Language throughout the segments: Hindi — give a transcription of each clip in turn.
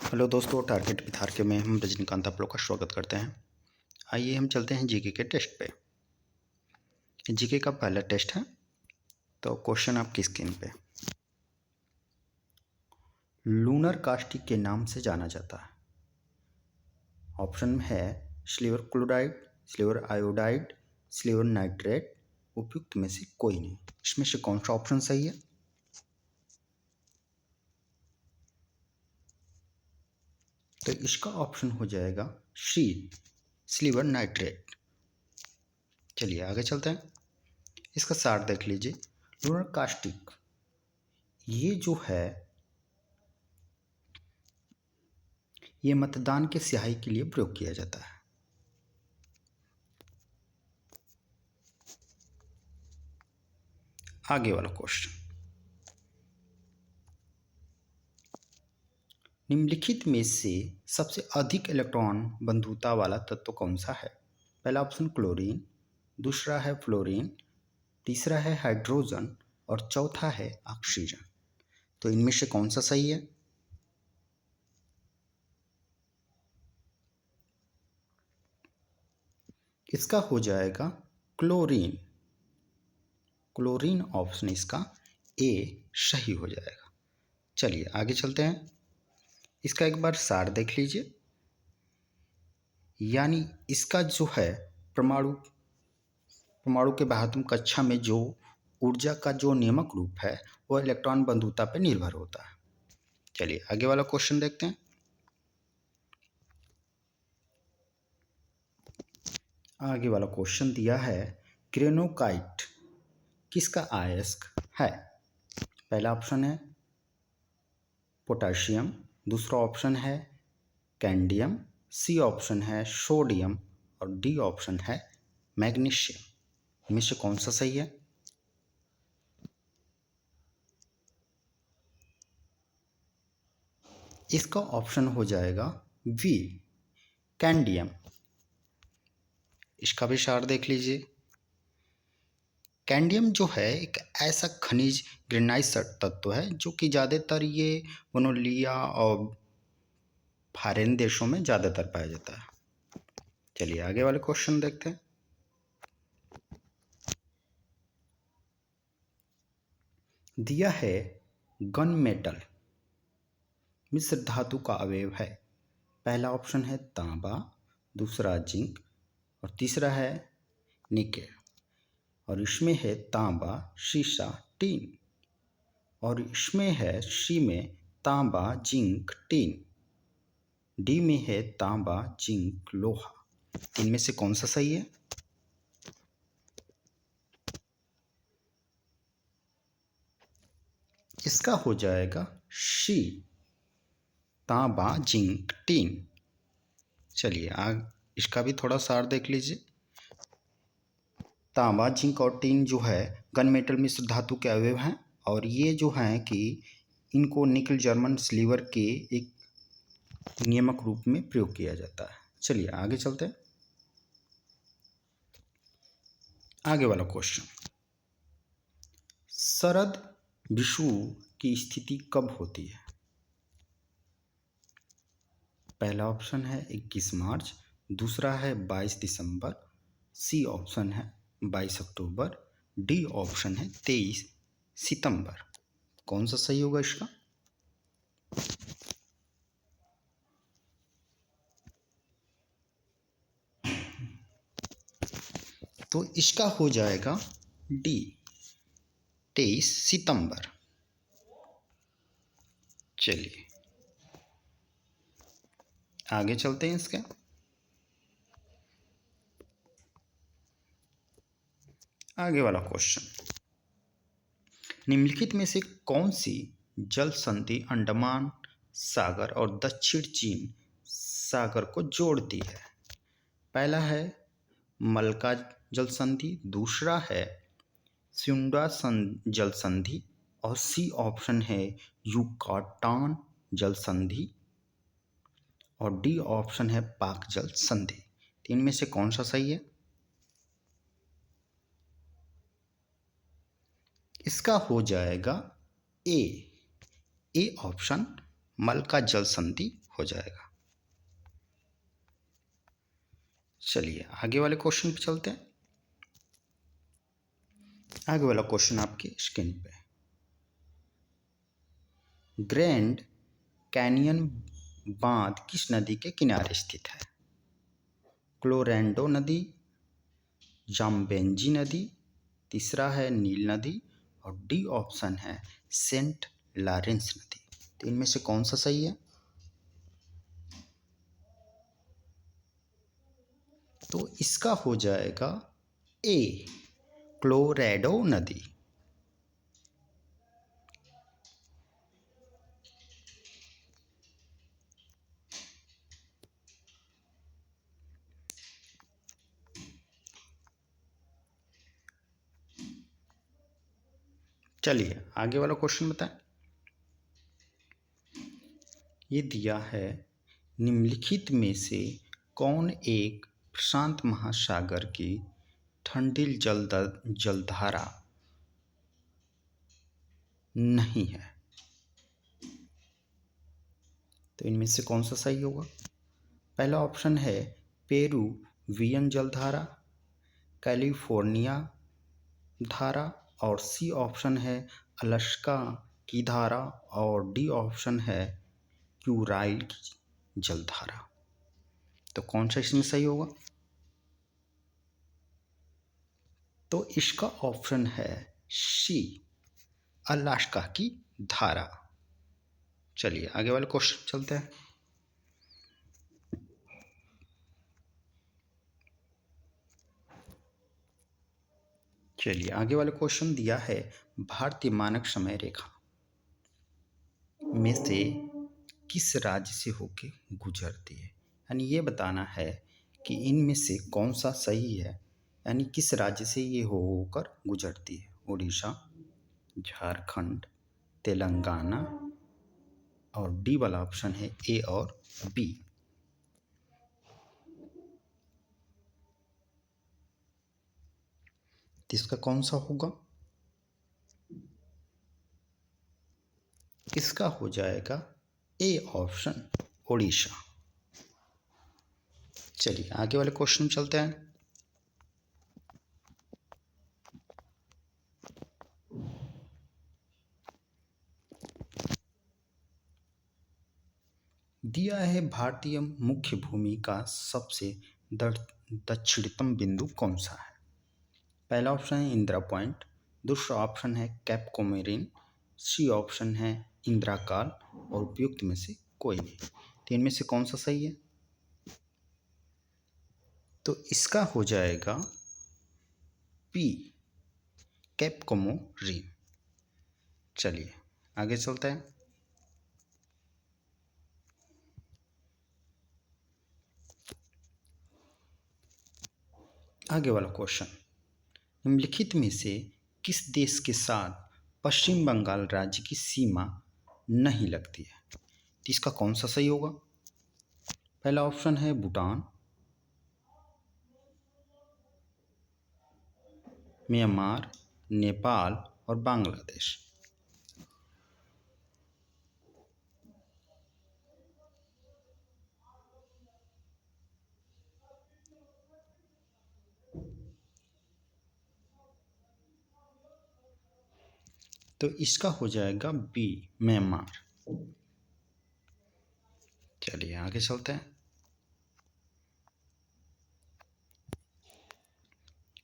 हेलो दोस्तों, टारगेट विथ आर के में हम रजनीकांत आप लोग का स्वागत करते हैं। आइए हम चलते हैं जीके के टेस्ट पे। जीके का पहला टेस्ट है, तो क्वेश्चन आपकी स्क्रीन पे। लूनर कास्टिक के नाम से जाना जाता है। ऑप्शन में है silver chloride, silver iodide, silver nitrate. उपयुक्त में से कोई नहीं। इसमें से कौन सा ऑप्शन सही है? तो इसका ऑप्शन हो जाएगा सी, सिल्वर नाइट्रेट। चलिए आगे चलते हैं। इसका सार देख लीजिए। लूनर कास्टिक ये जो है, ये मतदान के स्याही के लिए प्रयोग किया जाता है। आगे वाला क्वेश्चन, निम्नलिखित में से सबसे अधिक इलेक्ट्रॉन बंधुता वाला तत्व कौन सा है? पहला ऑप्शन क्लोरीन, दूसरा है फ्लोरीन, तीसरा है हाइड्रोजन और चौथा है ऑक्सीजन। तो इनमें से कौन सा सही है? इसका हो जाएगा क्लोरीन। क्लोरीन ऑप्शन इसका ए सही हो जाएगा। चलिए आगे चलते हैं। इसका एक बार सार देख लीजिए। यानी इसका जो है परमाणु के बाह्यतम कक्षा में जो ऊर्जा का जो नियमक रूप है वह इलेक्ट्रॉन बंधुता पर निर्भर होता है। चलिए आगे वाला क्वेश्चन देखते हैं। आगे वाला क्वेश्चन दिया है, ग्रेनोकाइट किसका अयस्क है? पहला ऑप्शन है पोटाशियम, दूसरा ऑप्शन है कैंडियम, सी ऑप्शन है सोडियम और डी ऑप्शन है मैग्नीशियम। इनमें से कौन सा सही है? इसका ऑप्शन हो जाएगा बी, कैंडियम। इसका भी सार देख लीजिए। कैंडियम जो है एक ऐसा खनिज ग्रेनाइट तत्व है जो कि ज़्यादातर ये मोनोलिया और फॉरेन देशों में ज़्यादातर पाया जाता है। चलिए आगे वाले क्वेश्चन देखते हैं। दिया है गन मेटल मिश्र धातु का अवयव है। पहला ऑप्शन है तांबा, दूसरा जिंक और तीसरा है निकेल। और इसमें है तांबा, शीशा, टीन। और इसमें है सी में तांबा, जिंक, टीन। डी में है तांबा, जिंक, लोहा। इनमें से कौन सा सही है? इसका हो जाएगा सी, तांबा, जिंक, टीन। चलिए इसका भी थोड़ा सार देख लीजिए। तांबा, जिंक और टीन जो है गन मेटल मिश्र धातु के अवयव हैं और ये जो हैं कि इनको निकल जर्मन सिल्वर के एक नियमक रूप में प्रयोग किया जाता है। चलिए आगे चलते हैं। आगे वाला क्वेश्चन, शरद विषुव की स्थिति कब होती है? पहला ऑप्शन है 21 मार्च, दूसरा है 22 दिसंबर, सी ऑप्शन है 22 अक्टूबर, डी ऑप्शन है 23 सितंबर। कौन सा सही होगा इसका? तो इसका हो जाएगा डी, 23 सितंबर। चलिए आगे चलते हैं। इसका आगे वाला क्वेश्चन, निम्नलिखित में से कौन सी जल संधि अंडमान सागर और दक्षिण चीन सागर को जोड़ती है? पहला है मलका जल संधि, दूसरा है स्युंडा जल संधि और सी ऑप्शन है युकाटान जल संधि और डी ऑप्शन है पाक जल संधि। इनमें से कौन सा सही है? इसका हो जाएगा ए ऑप्शन मलका जल संधि हो जाएगा। चलिए आगे वाले क्वेश्चन पे चलते हैं। आगे वाला क्वेश्चन आपकी स्क्रीन पे। ग्रैंड कैनियन बांध किस नदी के किनारे स्थित है? क्लोरेंडो नदी, जाम्बेंजी नदी, तीसरा है नील नदी और डी ऑप्शन है सेंट लॉरेंस नदी। तो इनमें से कौन सा सही है? तो इसका हो जाएगा ए, क्लोरेडो नदी। चलिए आगे वाला क्वेश्चन बताएं। ये दिया है, निम्नलिखित में से कौन एक प्रशांत महासागर की ठंडी जलधारा नहीं है? तो इनमें से कौन सा सही होगा? पहला ऑप्शन है पेरुवियन जलधारा, कैलिफोर्निया धारा, और सी ऑप्शन है अलास्का की धारा, और डी ऑप्शन है क्यूराइल की जलधारा। तो कौन सा इसमें सही होगा? तो इसका ऑप्शन है सी, अलास्का की धारा। चलिए आगे वाले क्वेश्चन चलते हैं। चलिए आगे वाले क्वेश्चन दिया है, भारतीय मानक समय रेखा में से किस राज्य से होके गुजरती है? यानी ये बताना है कि इनमें से कौन सा सही है, यानी किस राज्य से ये होकर गुजरती है। उड़ीसा, झारखंड, तेलंगाना, और डी वाला ऑप्शन है ए और बी। इसका कौन सा होगा? इसका हो जाएगा ए ऑप्शन, उड़ीसा। चलिए आगे वाले क्वेश्चन चलते हैं। दिया है, भारतीय मुख्य भूमि का सबसे दक्षिणतम बिंदु कौन सा है? पहला ऑप्शन है इंदिरा पॉइंट, दूसरा ऑप्शन है कैप कोमेरिन, सी ऑप्शन है इंदिरा काल, और उपयुक्त में से कोई नहीं। तो इनमें से कौन सा सही है? तो इसका हो जाएगा पी, कैप कोमोरिन। चलिए आगे चलते हैं। आगे वाला क्वेश्चन, निम्नलिखित में से किस देश के साथ पश्चिम बंगाल राज्य की सीमा नहीं लगती है? तो इसका कौन सा सही होगा? पहला ऑप्शन है भूटान, म्यांमार, नेपाल और बांग्लादेश। तो इसका हो जाएगा बी, म्यांमार। चलिए आगे चलते हैं।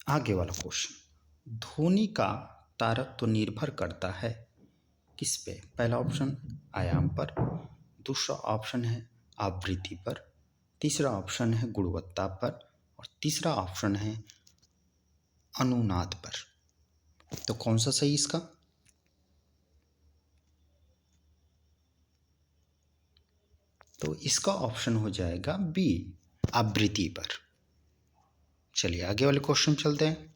आगे वाला क्वेश्चन, ध्वनि का तारतम्य निर्भर करता है किस पे? पहला ऑप्शन आयाम पर, दूसरा ऑप्शन है आवृत्ति पर, तीसरा ऑप्शन है गुणवत्ता पर, और तीसरा ऑप्शन है अनुनाद पर। तो कौन सा सही इसका? तो इसका ऑप्शन हो जाएगा बी, आवृत्ति पर। चलिए आगे वाले क्वेश्चन चलते हैं।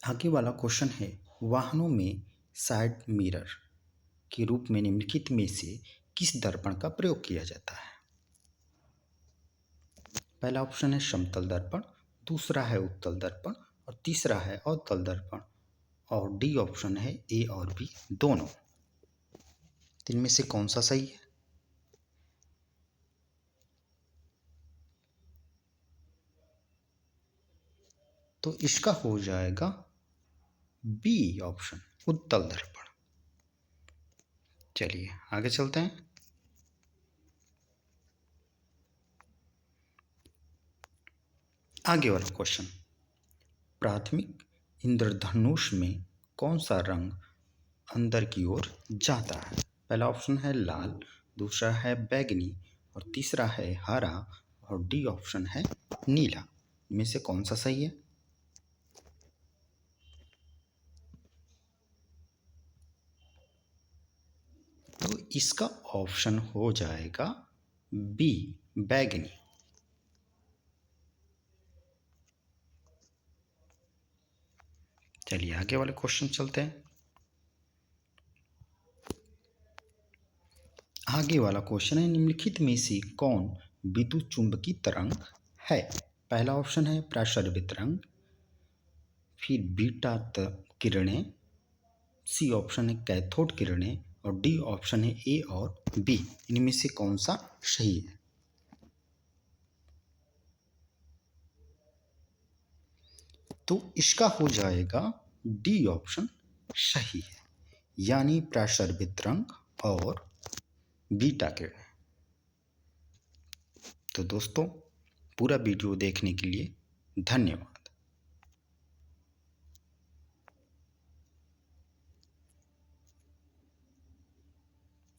आगे वाला क्वेश्चन है, वाहनों में साइड मिरर के रूप में निम्नलिखित में से किस दर्पण का प्रयोग किया जाता है? पहला ऑप्शन है समतल दर्पण, दूसरा है उत्तल दर्पण, और तीसरा है अवतल दर्पण और डी ऑप्शन है ए और बी दोनों। इनमें से कौन सा सही है? तो इसका हो जाएगा बी ऑप्शन, उत्तल दर्पण। चलिए आगे चलते हैं। आगे वाला क्वेश्चन, प्राथमिक इंद्रधनुष में कौन सा रंग अंदर की ओर जाता है? पहला ऑप्शन है लाल, दूसरा है बैगनी और तीसरा है हरा और डी ऑप्शन है नीला। इनमें से कौन सा सही है? तो इसका ऑप्शन हो जाएगा बी बैगनी। चलिए आगे वाले क्वेश्चन चलते हैं। आगे वाला क्वेश्चन है, निम्नलिखित में से कौन विद्युत चुंबकीय तरंग है? पहला ऑप्शन है प्रसरवित तरंग, फिर बीटा किरणें, सी ऑप्शन है कैथोड किरणें और डी ऑप्शन है ए और बी। इनमें से कौन सा सही है? तो इसका हो जाएगा डी ऑप्शन सही है, यानी प्रसरवित तरंग और बीटा किरणें। तो दोस्तों पूरा वीडियो देखने के लिए धन्यवाद।